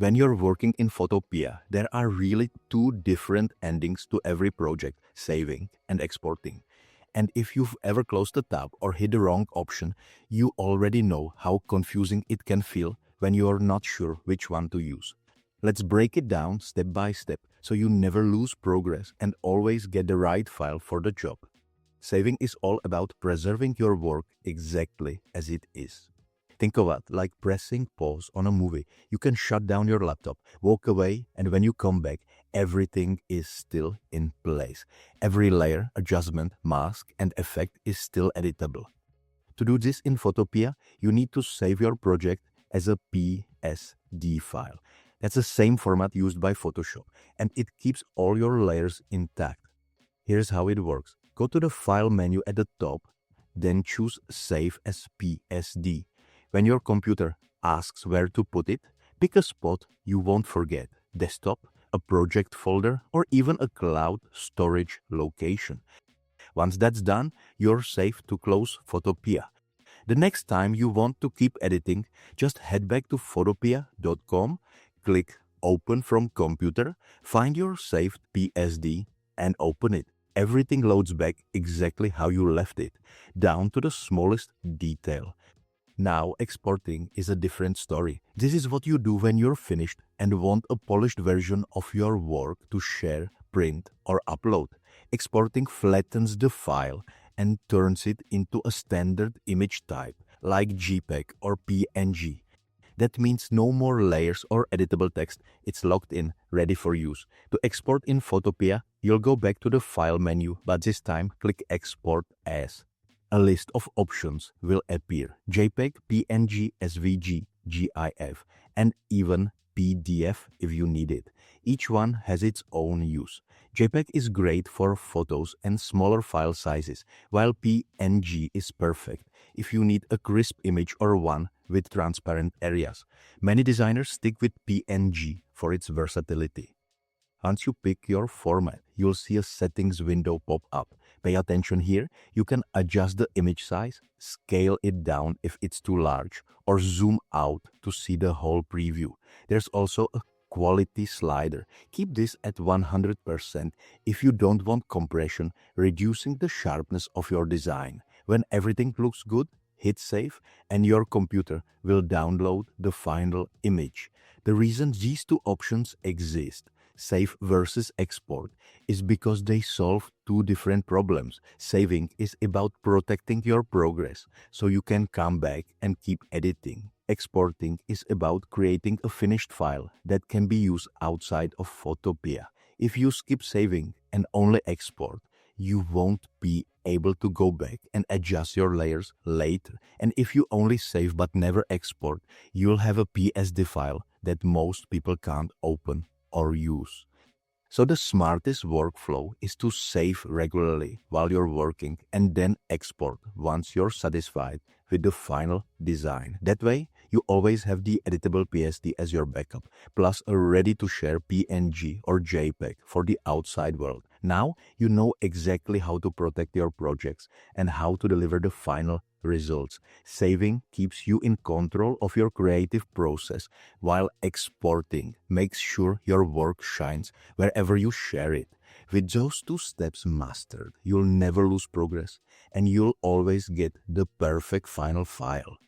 When you're working in Photopea, there are really two different endings to every project, saving and exporting. And if you've ever closed a tab or hit the wrong option, you already know how confusing it can feel when you're not sure which one to use. Let's break it down step by step so you never lose progress and always get the right file for the job. Saving is all about preserving your work exactly as it is. Think of it like pressing pause on a movie. You can shut down your laptop, walk away, and when you come back, everything is still in place. Every layer, adjustment, mask, and effect is still editable. To do this in Photopea, you need to save your project as a PSD file. That's the same format used by Photoshop, and it keeps all your layers intact. Here's how it works. Go to the File menu at the top, then choose Save as PSD. When your computer asks where to put it, pick a spot you won't forget: desktop, a project folder, or even a cloud storage location. Once that's done, you're safe to close Photopea. The next time you want to keep editing, just head back to photopea.com, click Open from Computer, find your saved PSD, and open it. Everything loads back exactly how you left it, down to the smallest detail. Now, exporting is a different story. This is what you do when you're finished and want a polished version of your work to share, print, or upload. Exporting flattens the file and turns it into a standard image type like JPEG or PNG. That means no more layers or editable text. It's locked in, ready for use. To export in Photopea, you'll go back to the File menu, but this time click Export As. A list of options will appear: JPEG, PNG, SVG, GIF, and even PDF if you need it. Each one has its own use. JPEG is great for photos and smaller file sizes, while PNG is perfect if you need a crisp image or one with transparent areas. Many designers stick with PNG for its versatility. Once you pick your format, you'll see a settings window pop up. Pay attention here. You can adjust the image size, scale it down if it's too large, or zoom out to see the whole preview. There's also a quality slider. Keep this at 100% if you don't want compression, reducing the sharpness of your design. When everything looks good, hit save and your computer will download the final image. The reason these two options exist, save versus export, is because they solve two different problems. Saving is about protecting your progress so you can come back and keep editing. Exporting is about creating a finished file that can be used outside of Photopea. If you skip saving and only export, you won't be able to go back and adjust your layers later. And if you only save but never export, you'll have a PSD file that most people can't open or use. So the smartest workflow is to save regularly while you're working and then export once you're satisfied with the final design. That way, you always have the editable PSD as your backup, plus a ready-to-share PNG or JPEG for the outside world. Now, you know exactly how to protect your projects and how to deliver the final results. Saving keeps you in control of your creative process, while exporting makes sure your work shines wherever you share it. With those two steps mastered, you'll never lose progress and you'll always get the perfect final file.